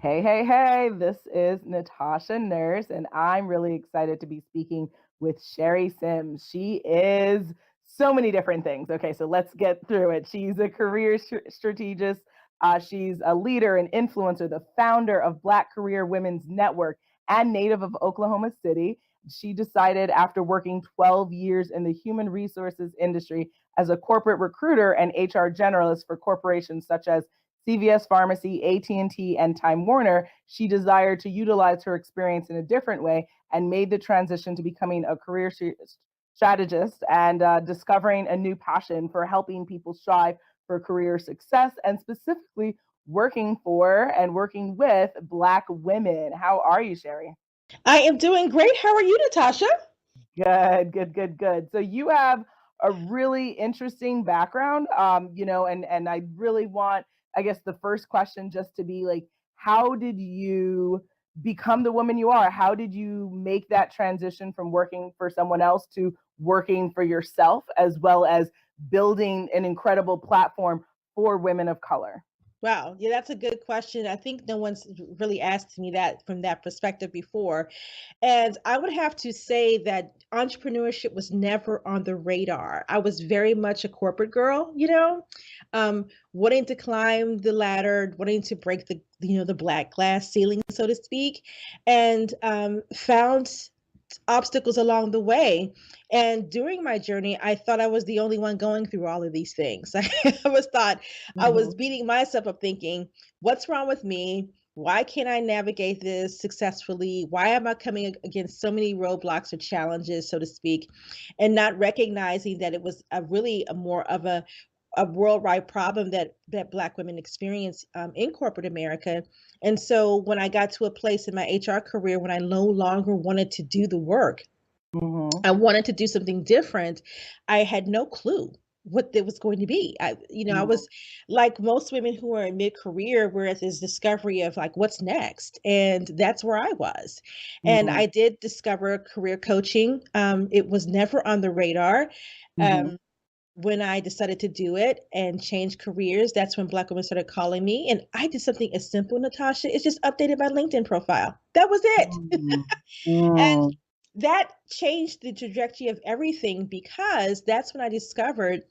Hey, this is Natasha Nurse, and I'm really excited to be speaking with Sherry Sims. She is so many different things. Okay, so let's get through it. She's a career strategist, she's a leader and influencer, the founder of Black Career Women's Network, and native of Oklahoma City. She decided after working 12 years in the human resources industry as a corporate recruiter and HR generalist for corporations such as CVS Pharmacy, AT&T, and Time Warner, she desired to utilize her experience in a different way and made the transition to becoming a career strategist and discovering a new passion for helping people strive for career success and specifically working for and working with Black women. How are you, Sherry? I am doing great. How are you, Natasha? Good. So you have a really interesting background, and I really want, I guess, the first question just to be like, how did you become the woman you are? How did you make that transition from working for someone else to working for yourself, as well as building an incredible platform for women of color? Wow, yeah, that's a good question. I think no one's really asked me that from that perspective before. And I would have to say that entrepreneurship was never on the radar. I was very much a corporate girl, wanting to climb the ladder, wanting to break the black glass ceiling, so to speak, and found obstacles along the way. And during my journey, I thought I was the only one going through all of these things. I was Mm-hmm. beating myself up thinking, what's wrong with me? Why can't I navigate this successfully? Why am I coming against so many roadblocks or challenges, so to speak, and not recognizing that it was a more of a worldwide problem that Black women experience in corporate America. And so when I got to a place in my HR career when I no longer wanted to do the work, Mm-hmm. I wanted to do something different. I had no clue what it was going to be. I was like most women who are in mid-career, we're at this discovery of like what's next, and that's where I was. And Mm-hmm. I did discover career coaching. It was never on the radar. Mm-hmm. Um, when I decided to do it and change careers, that's when Black women started calling me. And I did something as simple, Natasha. It's just updated my LinkedIn profile. That was it. And Mm-hmm. that changed the trajectory of everything because that's when I discovered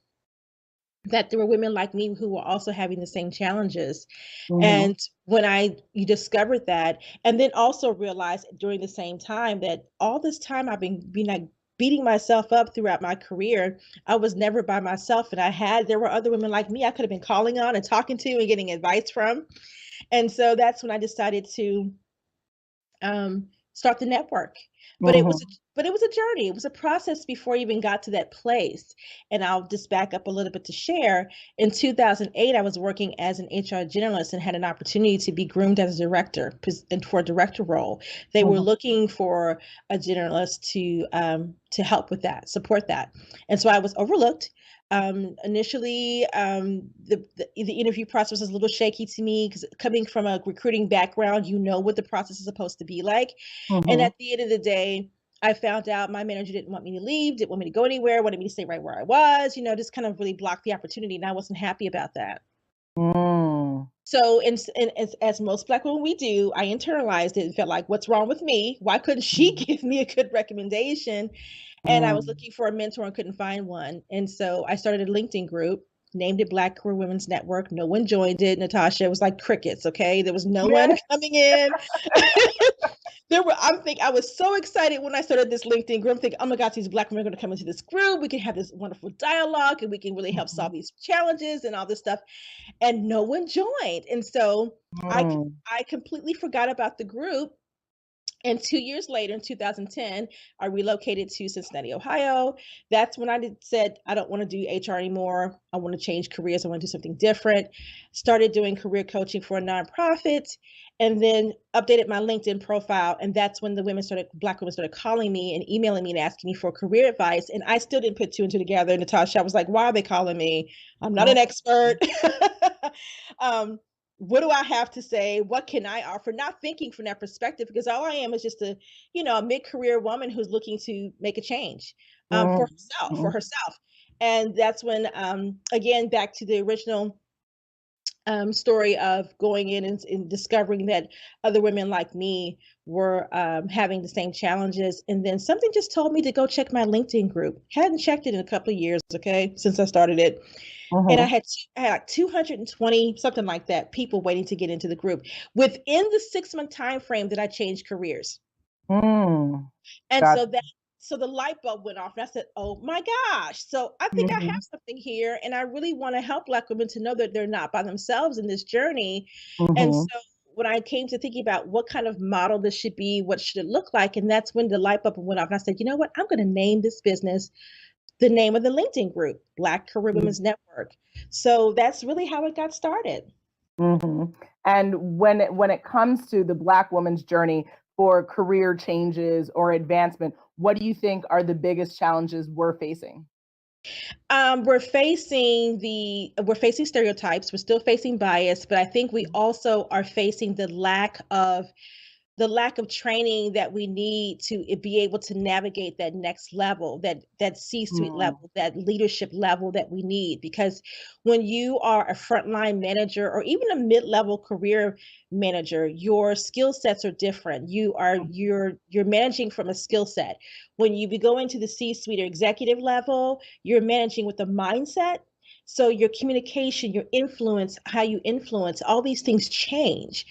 that there were women like me who were also having the same challenges. Mm-hmm. And when you discovered that, and then also realized during the same time that all this time I've been like beating myself up throughout my career, I was never by myself. And there were other women like me I could have been calling on and talking to and getting advice from. And so that's when I decided to start the network. But it was a, Mm-hmm. but it was a journey. It was a process before I even got to that place. And I'll just back up a little bit to share. In 2008, I was working as an HR generalist and had an opportunity to be groomed as a director and for a director role. They were Mm-hmm. looking for a generalist to help with that, support that. And so I was overlooked. Initially, the interview process was a little shaky to me because coming from a recruiting background, you know what the process is supposed to be like. And Mm-hmm. at the end of the day, I found out my manager didn't want me to leave, didn't want me to go anywhere, wanted me to stay right where I was, just kind of really blocked the opportunity. And I wasn't happy about that. Mm. So, as most Black women we do, I internalized it and felt like, what's wrong with me? Why couldn't she Mhm. give me a good recommendation? And I was Mm. looking for a mentor and couldn't find one. And so I started a LinkedIn group, named it Black Career Women's Network. No one joined it, Natasha. It was like crickets, okay? There was no one coming in. I was so excited when I started this LinkedIn group. I'm thinking, oh my gosh, these Black women are going to come into this group. We can have this wonderful dialogue and we can really help Mhm. solve these challenges and all this stuff. And no one joined. And so I, Mm. I completely forgot about the group. And 2 years later, in 2010, I relocated to Cincinnati, Ohio. That's when said, I don't want to do HR anymore. I want to change careers. I want to do something different. Started doing career coaching for a nonprofit and then updated my LinkedIn profile. And that's when Black women started calling me and emailing me and asking me for career advice. And I still didn't put two and two together, Natasha. I was like, why are they calling me? I'm not an expert. um, what do I have to say? What can I offer? Not thinking from that perspective, because all I am is just a mid-career woman who's looking to make a change for Mm. herself, for Mm. herself. And that's when, again, back to the original story of going in and discovering that other women like me were having the same challenges. And then something just told me to go check my LinkedIn group. Hadn't checked it in a couple of years, okay, since I started it. And Mm-hmm. I had like 220, something like that, people waiting to get into the group. Within the 6-month time frame that I changed careers. Mm. And Gotcha. so the light bulb went off and I said, "Oh my gosh." So I think I have Mm-hmm. something here and I really want to help Black women to know that they're not by themselves in this journey. And Mm-hmm. so when I came to thinking about what kind of model this should be, what should it look like, and that's when the light bulb went off. And I said, "You know what? I'm going to name this business the name of the LinkedIn group, Black Career Women's Network." So that's really how it got started. Mm-hmm. And when it comes to the Black woman's journey for career changes or advancement, what do you think are the biggest challenges we're facing? We're facing stereotypes. We're still facing bias, but I think we also are facing the lack of training that we need to be able to navigate that next level, that C-suite Mm-hmm. level, that leadership level that we need. Because when you are a frontline manager or even a mid-level career manager, your skill sets are different. You're managing from a skill set. When you go into the C-suite or executive level, you're managing with a mindset. So your communication, your influence, how you influence, all these things change.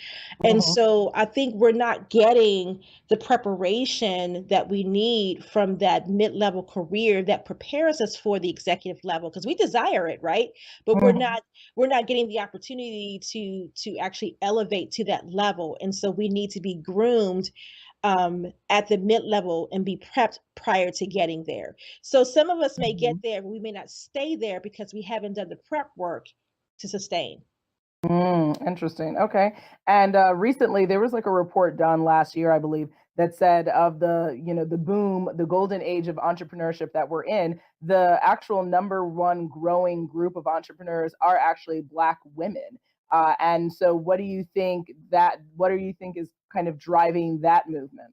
And Mm-hmm. so I think we're not getting the preparation that we need from that mid-level career that prepares us for the executive level because we desire it, right? But Mm-hmm. we're not getting the opportunity to actually elevate to that level. And so we need to be groomed at the mid-level and be prepped prior to getting there. So some of us may get Mm-hmm. there, but we may not stay there because we haven't done the prep work to sustain. Interesting. Okay. And recently, there was like a report done last year, I believe, that said of the boom, the golden age of entrepreneurship that we're in, the actual number one growing group of entrepreneurs are actually Black women. And so, what do you think is kind of driving that movement?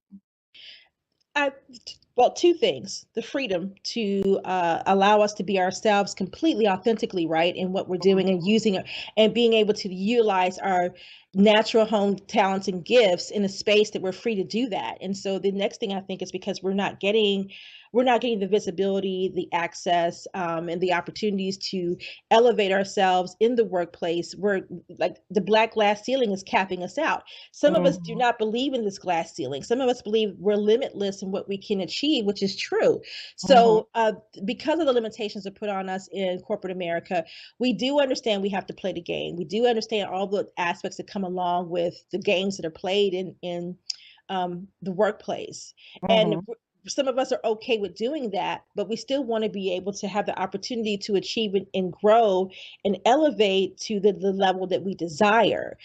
I Well, two things: the freedom to allow us to be ourselves completely, authentically, right, in what we're doing and using it, and being able to utilize our natural home talents and gifts in a space that we're free to do that. And so the next thing I think is because we're not getting the visibility, the access, and the opportunities to elevate ourselves in the workplace. We're like the black glass ceiling is capping us out. Some of us do Mhm, not believe in this glass ceiling. Some of us believe we're limitless in what we can achieve, which is true. mhm, So, because of the limitations that are put on us in corporate America, we do understand we have to play the game. We do understand all the aspects that come along with the games that are played in the workplace. And mhm, some of us are okay with doing that, but we still want to be able to have the opportunity to achieve and grow and elevate to the level that we desire.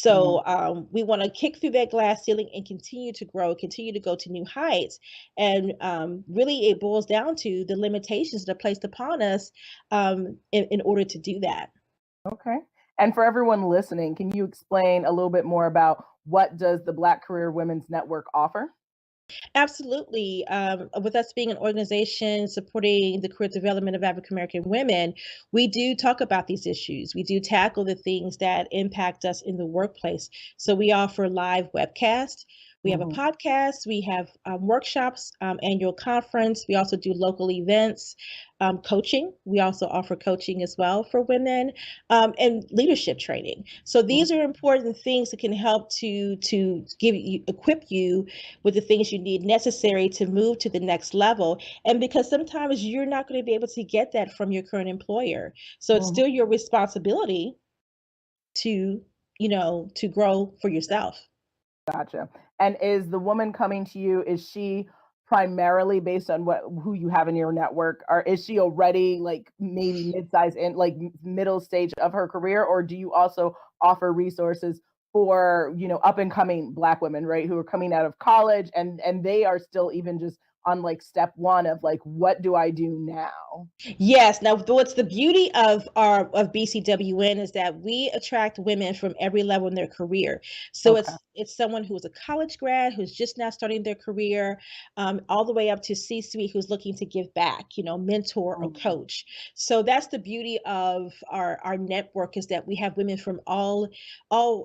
mhm. So we want to kick through that glass ceiling and continue to grow, continue to go to new heights. And really, it boils down to the limitations that are placed upon us in order to do that. Okay. And for everyone listening, can you explain a little bit more about what does the Black Career Women's Network offer? Absolutely. With us being an organization supporting the career development of African American women, we do talk about these issues. We do tackle the things that impact us in the workplace. So we offer live webcasts. We have a Mhm, podcast. We have workshops, annual conference. We also do local events, coaching. We also offer coaching as well for women, and leadership training. So these mhm, are important things that can help to give you equip you with the things you need necessary to move to the next level. And because sometimes you're not going to be able to get that from your current employer. So it's mhm. still your responsibility to, to grow for yourself. Gotcha. And is the woman coming to you, is she primarily based on who you have in your network, or is she already like maybe mid-size and like middle stage of her career, or do you also offer resources for up and coming Black women, right, who are coming out of college and they are still even just on like step one of like, what do I do now? Yes. Now, what's the beauty of our of BCWN is that we attract women from every level in their career. So Okay. it's someone who is a college grad who's just now starting their career, all the way up to C-suite who's looking to give back, mentor or Mm-hmm. coach. So that's the beauty of our network is that we have women from all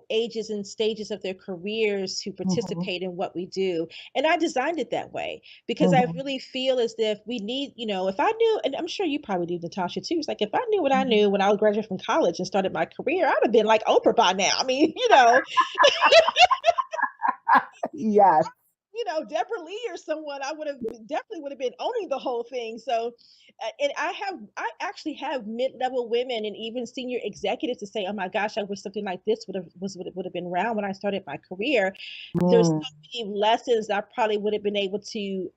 ages and stages of their careers who Mm-hmm. participate in what we do. And I designed it that way because I Mm-hmm. really feel as if we need, if I knew, and I'm sure you probably do, Natasha, too. It's like if I knew what I knew when I was graduating from college and started my career, I'd have been like Oprah by now. I mean, Yes. Deborah Lee or someone, I definitely would have been owning the whole thing. So, and I actually have mid-level women and even senior executives to say, "Oh my gosh, I wish something like this would have been around when I started my career." There's so Mm, many lessons I probably would have been able to,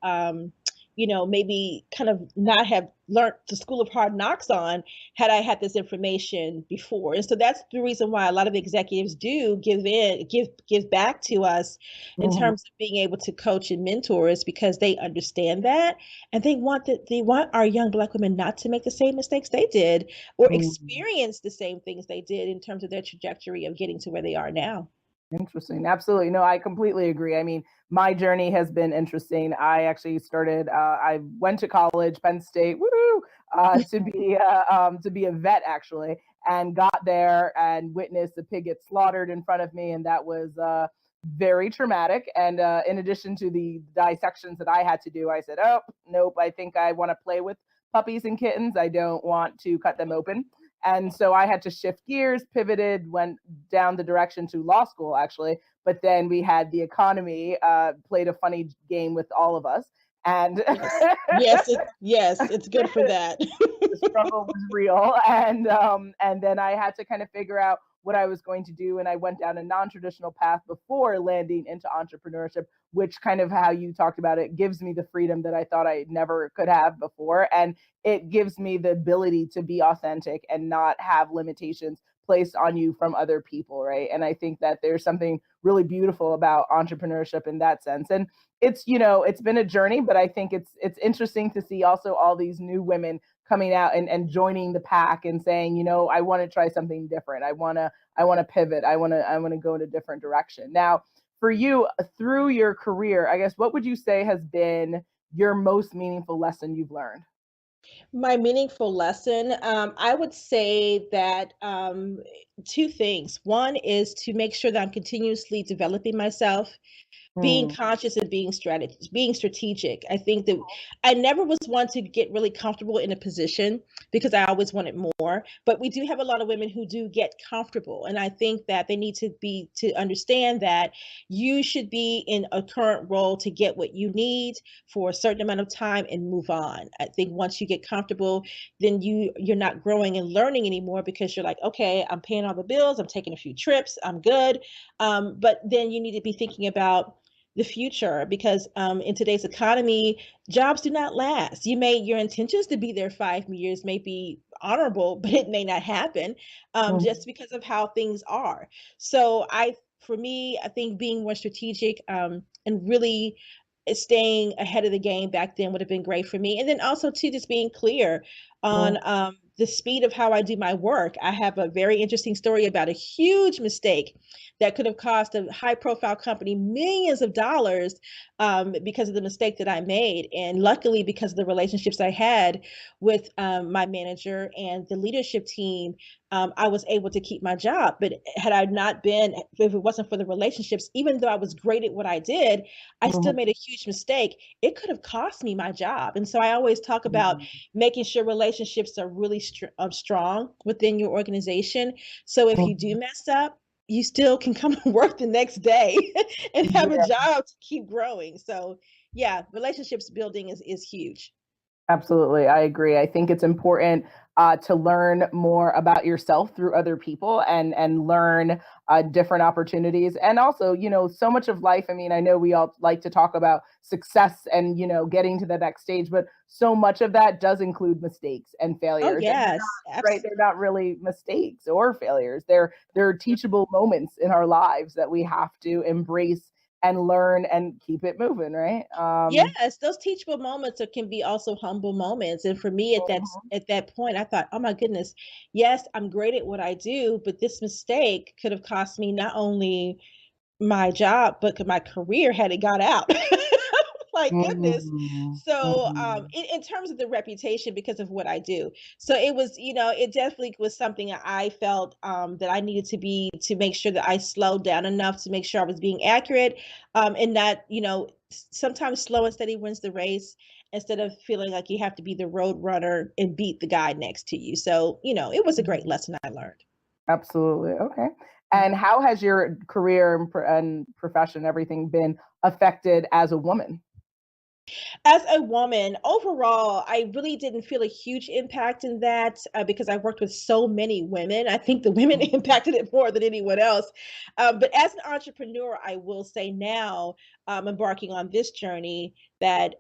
maybe kind of not have learned the school of hard knocks on had I had this information before. And so that's the reason why a lot of executives do give back to us in mhm, terms of being able to coach and mentor is because they understand that and they want our young Black women not to make the same mistakes they did or mm. experience the same things they did in terms of their trajectory of getting to where they are now. Interesting. Absolutely. No, I completely agree. I mean, my journey has been interesting. I actually started. I went to college, Penn State, woo, to be a vet actually, and got there and witnessed a pig get slaughtered in front of me, and that was very traumatic. And in addition to the dissections that I had to do, I said, "Oh, nope. I think I want to play with puppies and kittens. I don't want to cut them open." And so I had to shift gears, pivoted, went down the direction to law school, actually. But then we had the economy played a funny game with all of us. And Yes. Yes, it's good for that. the struggle was real, and then I had to kind of figure out what I was going to do, and I went down a non-traditional path before landing into entrepreneurship, which kind of how you talked about it gives me the freedom that I thought I never could have before, and it gives me the ability to be authentic and not have limitations placed on you from other people, right? And I think that there's something really beautiful about entrepreneurship in that sense. And it's been a journey, but I think it's interesting to see also all these new women coming out and joining the pack and saying, I want to try something different. I want to pivot. I want to go in a different direction. Now, for you through your career, I guess what would you say has been your most meaningful lesson you've learned? My meaningful lesson, I would say that two things. One is to make sure that I'm continuously developing myself, being Mm, conscious and being strategic. I think that I never was one to get really comfortable in a position because I always wanted more. But we do have a lot of women who do get comfortable. And I think that they need to understand that you should be in a current role to get what you need for a certain amount of time and move on. I think once you get comfortable, then you're not growing and learning anymore because you're like, okay, I'm paying all the bills, I'm taking a few trips, I'm good. But then you need to be thinking about the future because in today's economy, jobs do not last. Your intentions to be there 5 years may be honorable, but it may not happen just mhm, because of how things are. So for me, I think being more strategic and really staying ahead of the game back then would have been great for me. And then also too, just being clear on mhm, the speed of how I do my work. I have a very interesting story about a huge mistake that could have cost a high profile company millions of dollars because of the mistake that I made. And luckily, because of the relationships I had with my manager and the leadership team, I was able to keep my job. But had I not been, if it wasn't for the relationships, even though I was great at what I did, I still mhm, made a huge mistake. It could have cost me my job. And so I always talk about mhm, making sure relationships are really strong within your organization. So if you do mhm. mess up, you still can come to work the next day and have a Yeah. job to keep growing. So yeah, relationships building is huge. Absolutely, I agree. I think it's important to learn more about yourself through other people and learn different opportunities. And also, so much of life. I mean, I know we all like to talk about success and getting to the next stage, but so much of that does include mistakes and Oh failures. And yes, right, they're not really mistakes or failures. They're teachable moments in our lives that we have to embrace and learn and keep it moving, right? Yes, those teachable moments can be also humble moments. And for me Mhm, at that point, I thought, oh my goodness, yes, I'm great at what I do, but this mistake could have cost me not only my job, but my career had it got out. My goodness. mhm, So, mhm, in terms of the reputation because of what I do. So it was, it definitely was something I felt that I needed to make sure that I slowed down enough to make sure I was being accurate, and not, sometimes slow and steady wins the race instead of feeling like you have to be the road runner and beat the guy next to you. So, it was a great mhm. lesson I learned. Absolutely. Okay. And how has your career and profession, everything been affected as a woman? As a woman, overall, I really didn't feel a huge impact in that because I worked with so many women. I think the women Mhm, impacted it more than anyone else. But as an entrepreneur, I will say now, embarking on this journey, that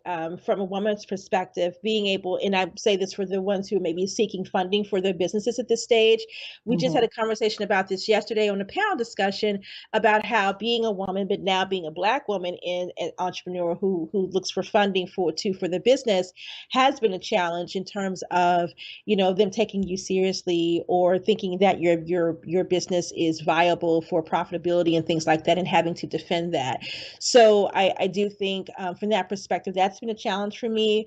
from a woman's perspective, being able, and I say this for the ones who may be seeking funding for their businesses at this stage, we just had mhm, a conversation about this yesterday on a panel discussion about how being a woman, but now being a Black woman in an entrepreneur who looks for funding for the business has been a challenge in terms of them taking you seriously or thinking that your business is viable for profitability and things like that, and having to defend that. So I do think from that perspective, that's been a challenge for me,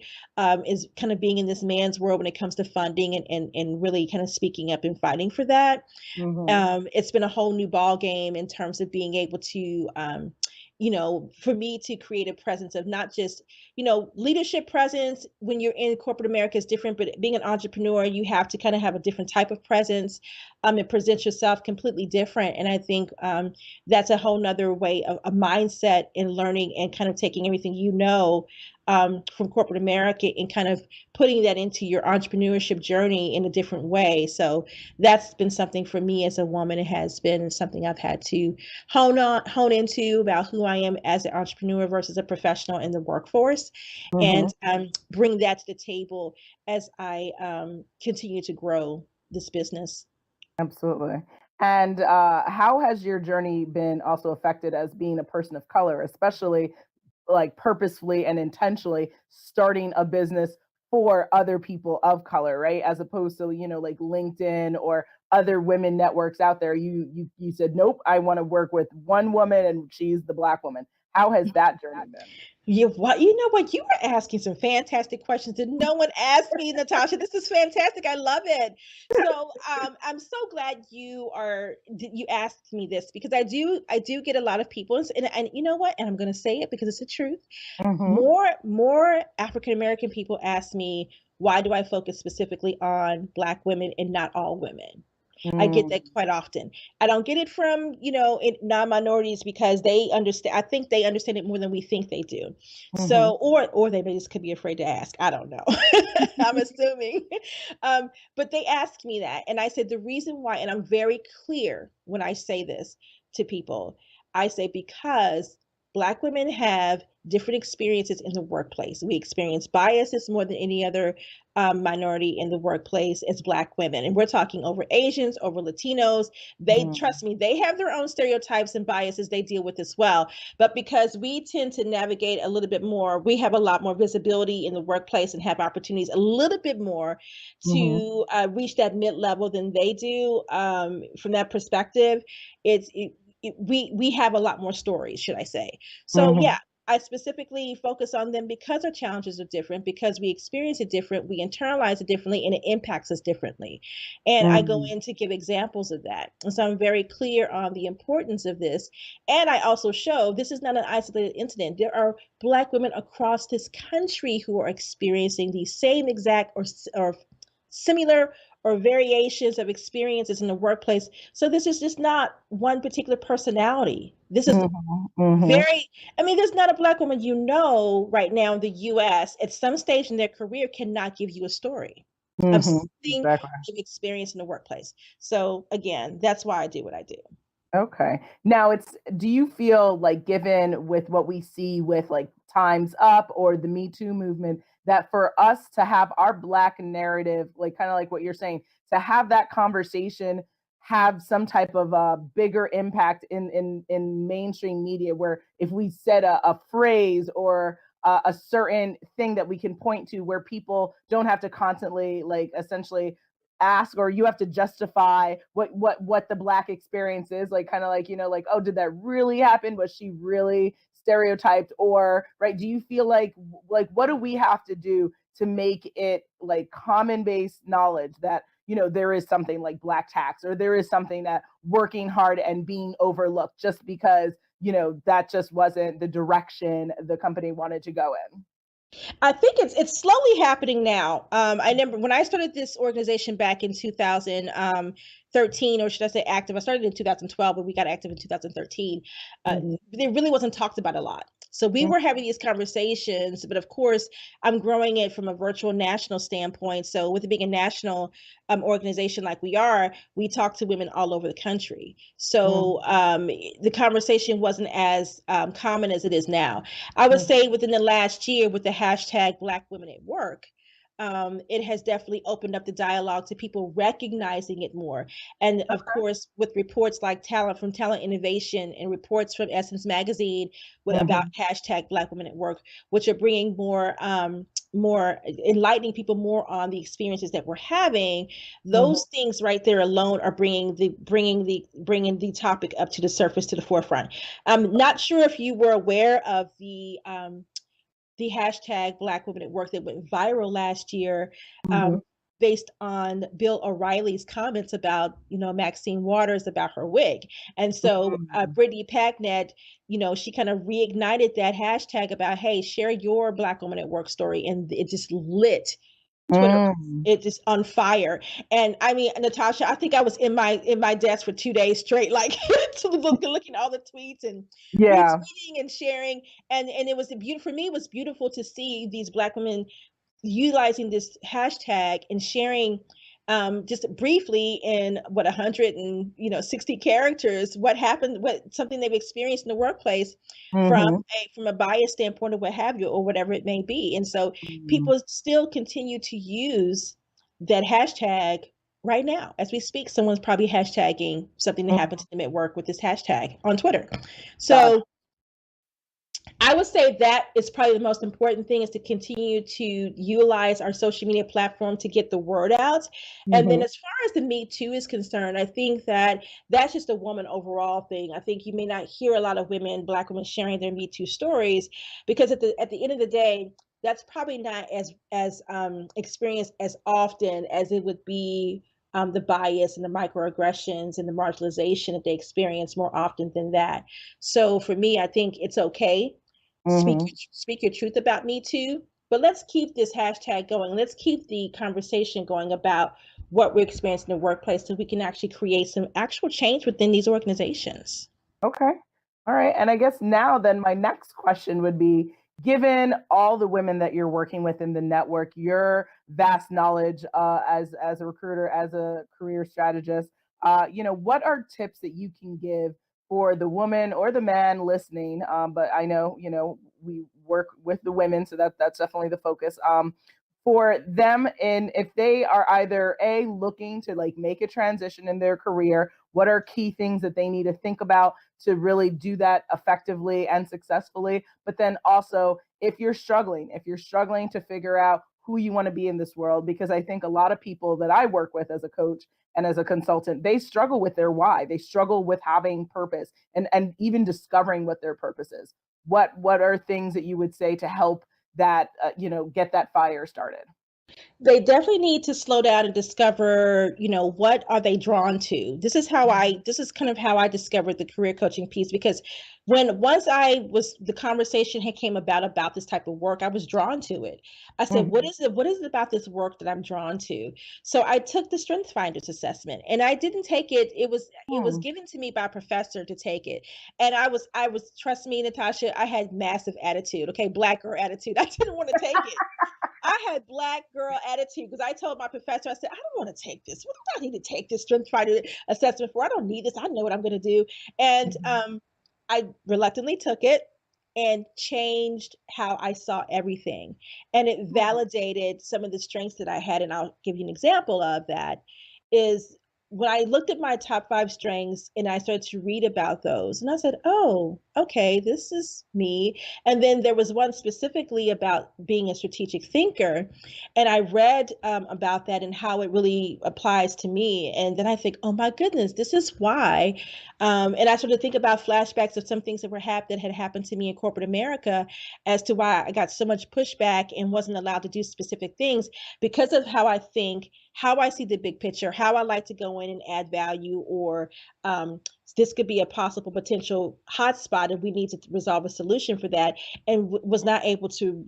is kind of being in this man's world when it comes to funding and really kind of speaking up and fighting for that. mhm, It's been a whole new ball game in terms of being able to for me to create a presence of not just leadership presence. When you're in corporate America is different, but being an entrepreneur, you have to kind of have a different type of presence, and present yourself completely different. And I think that's a whole nother way of a mindset in learning and kind of taking everything from corporate America and kind of putting that into your entrepreneurship journey in a different way. So that's been something for me as a woman. It has been something I've had to hone into about who I am as an entrepreneur versus a professional in the workforce, and mhm. bring that to the table as I continue to grow this business. Absolutely. And how has your journey been also affected as being a person of color, especially like purposefully and intentionally starting a business for other people of color, right? As opposed to, like LinkedIn or other women networks out there. You said, nope, I want to work with one woman and she's the Black woman. How has that journey been? You know what? You are asking some fantastic questions that no one asked me, Natasha. This is fantastic. I love it. So I'm so glad you asked me this because I do get a lot of people, and you know what? And I'm going to say it because it's the truth. Hmm. More African American people ask me, why do I focus specifically on Black women and not all women? I get Mm-hmm. that quite often. I don't get it from, non-minorities because they understand. I think they understand it more than we think they do. Hmm. So, or they may just could be afraid to ask. I don't know. I'm assuming. But they asked me that, and I said the reason why, and I'm very clear when I say this to people. I say because Black women have different experiences in the workplace. We experience biases more than any other minority in the workplace as Black women. And we're talking over Asians, over Latinos. They, trust me, they have their own stereotypes and biases they deal with as well. But because we tend to navigate a little bit more, we have a lot more visibility in the workplace and have opportunities a little bit more Hmm. to reach that mid level than they do. From that perspective, it's we have a lot more stories, should I say. So Hmm. yeah, I specifically focus on them because our challenges are different, because we experience it different, we internalize it differently, and it impacts us differently. And I go Hmm. in to give examples of that. And so I'm very clear on the importance of this. And I also show this is not an isolated incident. There are Black women across this country who are experiencing the same exact or similar or variations of experiences in the workplace. So this is just not one particular personality. This is Hmm. Hmm. very, I mean, there's not a Black woman right now in the US at some stage in their career cannot give you a story of Hmm. something Exactly. they've experienced in the workplace. So again, that's why I do what I do. Okay. Now do you feel like given with what we see with like Time's Up or the Me Too movement, that for us to have our Black narrative, like kind of like what you're saying, to have that conversation have some type of bigger impact in mainstream media, where if we said a phrase or a certain thing that we can point to, where people don't have to constantly like essentially ask, or you have to justify what the Black experience is, like kind of like, like, oh, did that really happen, was she really stereotyped, or right, do you feel like what do we have to do to make it like common based knowledge that there is something like Black tax, or there is something that working hard and being overlooked just because that just wasn't the direction the company wanted to go in? I think it's slowly happening now. I remember when I started this organization back in 2013, or should I say active? I started in 2012, but we got active in 2013. Mm-hmm. It really wasn't talked about a lot. So we were having these conversations, but of course, I'm growing it from a virtual national standpoint. So with it being a national organization like we are, we talk to women all over the country. So the conversation wasn't as common as it is now. I would Mm-hmm. say within the last year with the hashtag Black Women at Work, it has definitely opened up the dialogue to people recognizing it more. And of course, with reports like Talent Innovation and reports from Essence Magazine about Mm-hmm. hashtag Black Women at Work, which are bringing more enlightening people more on the experiences that we're having. Mm-hmm. Those things right there alone are bringing the topic up to the surface, to the forefront. I'm not sure if you were aware of the hashtag Black Women at Work that went viral last year, Mm-hmm. um, based on Bill O'Reilly's comments about, Maxine Waters, about her wig. And so Mm-hmm. Brittany Packnett, she kind of reignited that hashtag about, hey, share your Black Woman at Work story. And it just lit Twitter. Mm-hmm. It just on fire. And I mean, Natasha, I think I was in my desk for 2 days straight, like looking at all the tweets and Yeah. retweeting and sharing. And it was beautiful for me. It was beautiful to see these Black women utilizing this hashtag and sharing, just briefly in 160 characters, what happened, what something they've experienced in the workplace from Mm-hmm. a bias standpoint, or what have you, or whatever it may be. And so people still continue to use that hashtag right now as we speak. Someone's probably hashtagging something that happened Mm-hmm. to them at work with this hashtag on Twitter. Gotcha. So I would say that is probably the most important thing, is to continue to utilize our social media platform to get the word out. And then Mm-hmm. as far as the Me Too is concerned, I think that that's just a woman overall thing. I think you may not hear a lot of women, Black women, sharing their Me Too stories, because at the end of the day, that's probably not as experienced as often as it would be, the bias and the microaggressions and the marginalization that they experience more often than that. So for me, I think it's okay. Mm-hmm. Speak your truth about Me Too, but let's keep this hashtag going. Let's keep the conversation going about what we're experiencing in the workplace, so we can actually create some actual change within these organizations. Okay. All right. And I guess now then my next question would be, given all the women that you're working with in the network, your vast knowledge as a recruiter, as a career strategist, what are tips that you can give for the woman or the man listening? But I know, we work with the women, so that's definitely the focus. For them, and if they are either looking to like make a transition in their career, what are key things that they need to think about to really do that effectively and successfully? But then also, if you're struggling to figure out who you want to be in this world, because I think a lot of people that I work with as a coach and as a consultant, they struggle with their why. They struggle with having purpose and even discovering what their purpose is. What are things that you would say to help that get that fire started? They definitely need to slow down and discover, what are they drawn to. This is kind of how I discovered the career coaching piece, because once the conversation had came about this type of work, I was drawn to it. I said, Mhm. what is it about this work that I'm drawn to? So I took the Strength Finders assessment, and I didn't take it. It was Hmm. given to me by a professor to take it. And I was, trust me, Natasha, I had massive attitude. Okay, Black girl attitude. I didn't want to take it. I had Black girl attitude, because I told my professor, I said, I don't want to take this. What do I need to take this Strength Finder assessment for? I don't need this. I know what I'm going to do. And Mhm. I reluctantly took it and changed how I saw everything. And it Hmm. validated some of the strengths that I had. And I'll give you an example of that is when I looked at my top 5 strengths and I started to read about those, and I said, "Oh, okay, this is me." And then there was one specifically about being a strategic thinker, and I read about that and how it really applies to me. And then I think, "Oh my goodness, this is why." And I sort of think about flashbacks of some things that that had happened to me in corporate America, as to why I got so much pushback and wasn't allowed to do specific things because of how I think, how I see the big picture, how I like to go in and add value, or um, this could be a possible potential hotspot if we need to resolve a solution for that, and was not able to,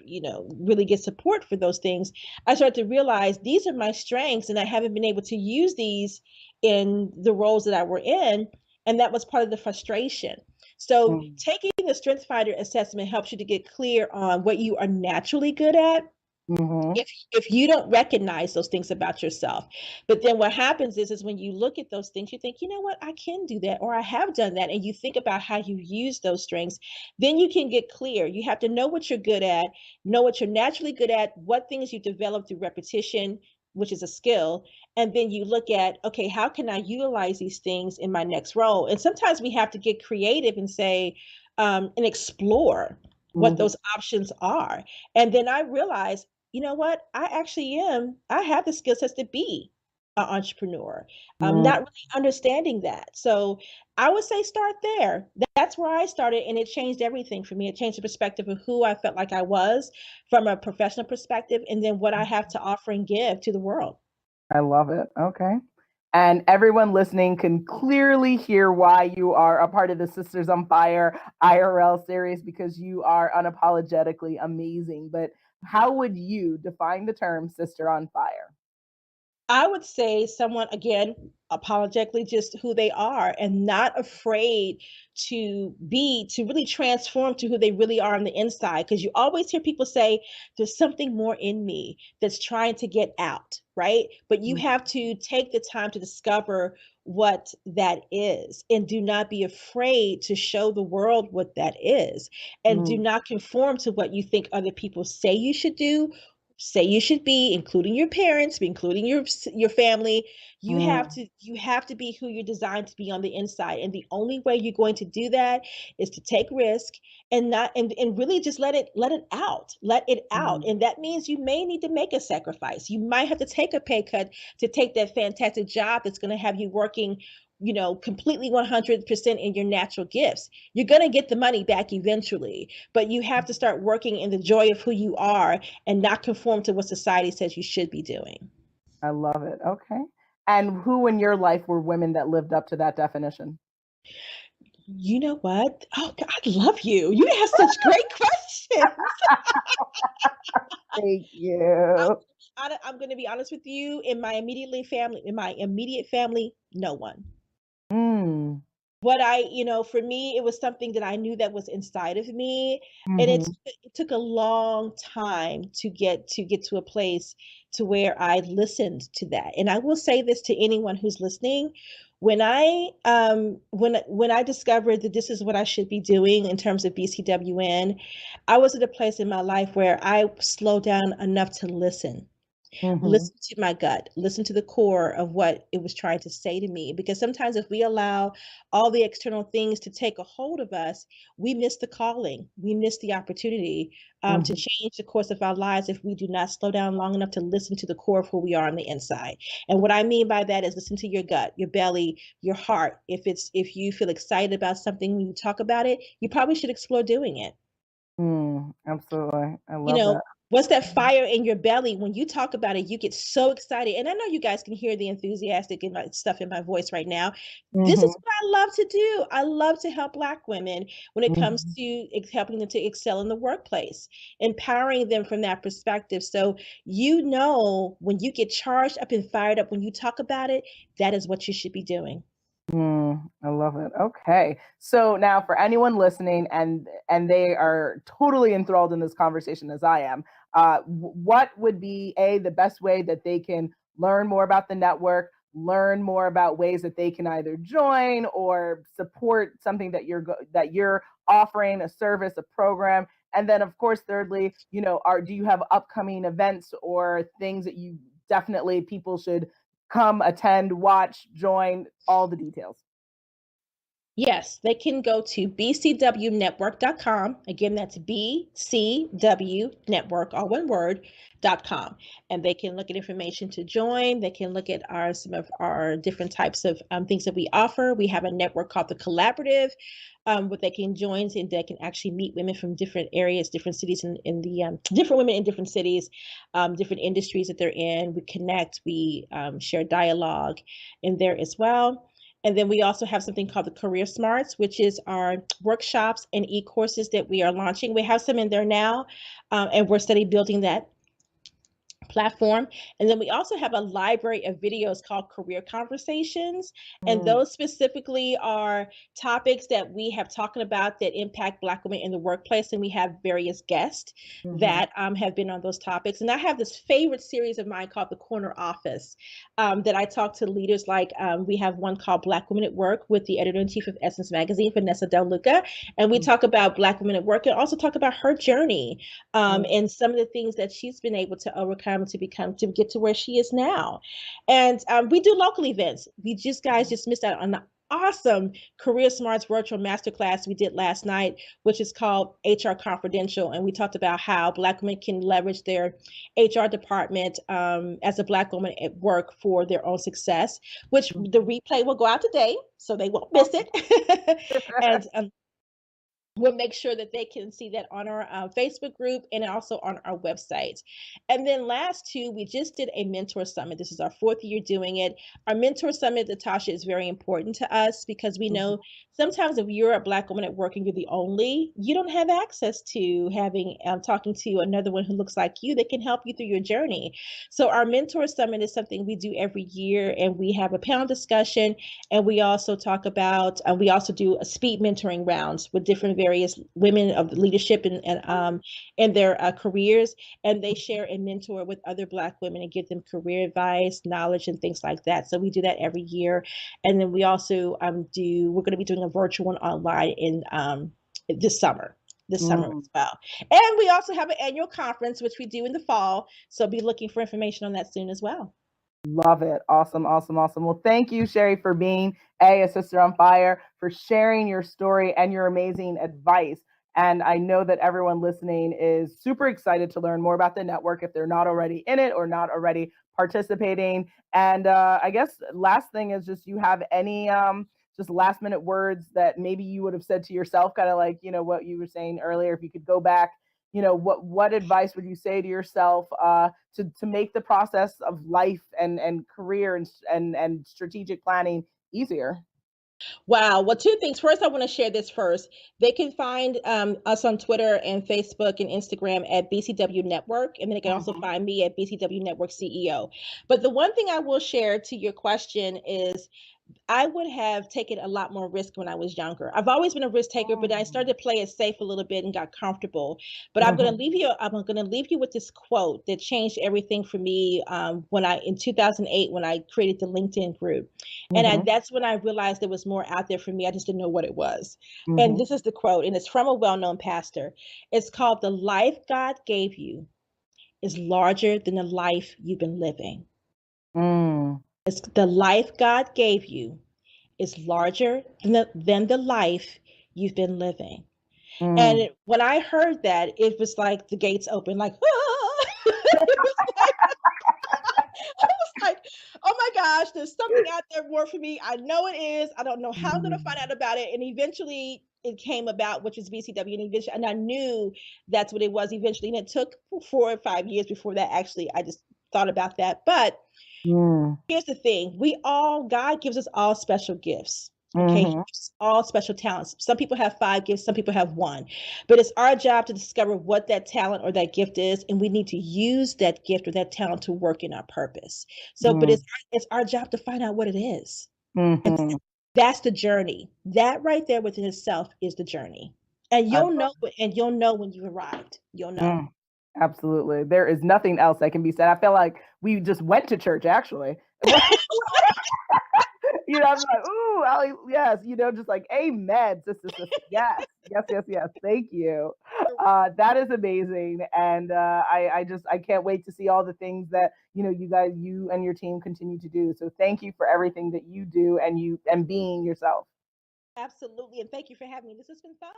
really get support for those things. I started to realize these are my strengths, and I haven't been able to use these in the roles that I were in, and that was part of the frustration. So Mm, taking the Strength Finder assessment helps you to get clear on what you are naturally good at, mhm, if you don't recognize those things about yourself. But then what happens is when you look at those things, you think, you know what, I can do that, or I have done that, and you think about how you use those strengths, then you can get clear. You have to know what you're good at, know what you're naturally good at, what things you develop through repetition, which is a skill. And then you look at, okay, how can I utilize these things in my next role? And sometimes we have to get creative and say, and explore what mhm, those options are. And then I realized, you know what? I have the skill sets to be an entrepreneur. I'm mm. not really understanding that. So I would say start there. That's where I started, and it changed everything for me. It changed the perspective of who I felt like I was from a professional perspective, and then what I have to offer and give to the world. I love it. Okay. And everyone listening can clearly hear why you are a part of the Sisters on Fire IRL series, because you are unapologetically amazing. But how would you define the term sister on fire? I would say someone, again, apologetically just who they are, and not afraid to really transform to who they really are on the inside. Because you always hear people say, there's something more in me that's trying to get out, right? But you Mhm, have to take the time to discover what that is, and do not be afraid to show the world what that is, and do mm, not conform to what you think other people say you should do, say you should be, including your parents, including your family. mm, You have to be who you're designed to be on the inside, and the only way you're going to do that is to take risk, and not and really just let it out. mm, And that means you may need to make a sacrifice. You might have to take a pay cut to take that fantastic job that's going to have you working, completely 100% in your natural gifts. You're going to get the money back eventually, but you have to start working in the joy of who you are, and not conform to what society says you should be doing. I love it. Okay. And who in your life were women that lived up to that definition? You know what? Oh, God, I love you. You have such great questions. Thank you. I'm going to be honest with you. In my immediate family, no one. Mm, For me, it was something that I knew that was inside of me, and mhm, it took a long time to get to a place to where I listened to that. And I will say this to anyone who's listening: when I discovered that this is what I should be doing in terms of BCWN, I was at a place in my life where I slowed down enough to listen. mhm, Listen to my gut, listen to the core of what it was trying to say to me. Because sometimes if we allow all the external things to take a hold of us, we miss the calling, we miss the opportunity to mhm, change the course of our lives if we do not slow down long enough to listen to the core of who we are on the inside. And what I mean by that is listen to your gut, your belly, your heart. If you feel excited about something when you talk about it, you probably should explore doing it. absolutely. I you love that. know, what's that fire in your belly? When you talk about it, you get so excited. And I know you guys can hear the enthusiastic in my stuff in my voice right now. This Mhm, is what I love to do. I love to help Black women when it comes mhm, to helping them to excel in the workplace, empowering them from that perspective. So, when you get charged up and fired up, when you talk about it, that is what you should be doing. I love it. Okay. So now for anyone listening and they are totally enthralled in this conversation as I am, what would be the best way that they can learn more about the network, learn more about ways that they can either join or support something that that you're offering, a service, a program, and then of course thirdly, do you have upcoming events or things that you definitely people should come, attend, watch, join, all the details? Yes, they can go to bcwnetwork.com. Again, that's bcwnetwork, all one word, .com. And they can look at information to join. They can look at some of our different types of things that we offer. We have a network called the Collaborative, where they can join and they can actually meet women from different areas, different cities, in the different women in different cities, different industries that they're in. We connect, we share dialogue in there as well. And then we also have something called the Career Smarts, which is our workshops and e-courses that we are launching. We have some in there now, and we're study building that platform. And then we also have a library of videos called Career Conversations. And Mm, those specifically are topics that we have talking about that impact Black women in the workplace. And we have various guests mhm, that have been on those topics. And I have this favorite series of mine called The Corner Office, that I talk to leaders like, we have one called Black Women at Work with the editor-in-chief of Essence Magazine, Vanessa Del Luca. And we mm, talk about Black women at work and also talk about her journey, mm, and some of the things that she's been able to overcome to get to where she is now. And we do local events. We just guys just missed out on the awesome Career Smarts virtual masterclass we did last night, which is called HR Confidential. And we talked about how Black women can leverage their HR department, as a Black woman at work for their own success, which mm. the replay will go out today, so they won't miss Awesome. it. And we'll make sure that they can see that on our Facebook group and also on our website. And then last two, we just did a mentor summit. This is our fourth year doing it. Our mentor summit, Natasha, is very important to us because we Mhm, know sometimes if you're a Black woman at work and you're the only, you don't have access to having talking to another one who looks like you that can help you through your journey. So our mentor summit is something we do every year, and we have a panel discussion, and we also talk about, we also do a speed mentoring rounds with different various women of leadership and in their careers, and they share and mentor with other Black women and give them career advice, knowledge, and things like that. So we do that every year, and then we also we're going to be doing a virtual one online in this summer. This summer mm. as well. And we also have an annual conference, which we do in the fall. So be looking for information on that soon as well. Love it. Awesome, awesome, awesome. Well, thank you, Sherry, for being a sister on fire, for sharing your story and your amazing advice. And I know that everyone listening is super excited to learn more about the network if they're not already in it or not already participating. And I guess last thing is just, you have any just last minute words that maybe you would have said to yourself, kind of like, what you were saying earlier, if you could go back, what advice would you say to yourself to make the process of life and career and strategic planning easier? Wow. Well, two things. First, I want to share this first. They can find us on Twitter and Facebook and Instagram at BCW Network. And then they can also Mhm, find me at BCW Network CEO. But the one thing I will share to your question is I would have taken a lot more risk when I was younger. I've always been a risk taker, but I started to play it safe a little bit and got comfortable. But mhm, I'm going to leave you with this quote that changed everything for me, when in 2008, when I created the LinkedIn group. And mhm, that's when I realized there was more out there for me. I just didn't know what it was. And mhm, this is the quote, and it's from a well-known pastor. It's called, "The life God gave you is larger than the life you've been living." mm, It's the life God gave you is larger than the life you've been living. mm. And when I heard that, it was like the gates open, like, ah! It was like, I was like, oh my gosh, there's something out there more for me. I know it is. I don't know how I'm going to find Mm, out about it. And eventually it came about, which is BCW. And I knew that's what it was eventually. And it took 4 or 5 years before that actually, I just thought about that. But mm, here's the thing. God gives us all special gifts. Okay. He mhm, gives us all special talents. Some people have 5 gifts, some people have one. But it's our job to discover what that talent or that gift is. And we need to use that gift or that talent to work in our purpose. So, but mm, it's our job to find out what it is. And mhm. that's the journey. That right there within itself is the journey. And I you'll know when you've arrived. You'll know. Mm, absolutely. There is nothing else that can be said. I feel like we just went to church, actually. I'm like, ooh, yes, just like, amen, sister, sister. Yes, yes, yes, yes. Thank you. That is amazing. And I can't wait to see all the things that, you and your team continue to do. So thank you for everything that you do and being yourself. Absolutely. And thank you for having me. This has been fun.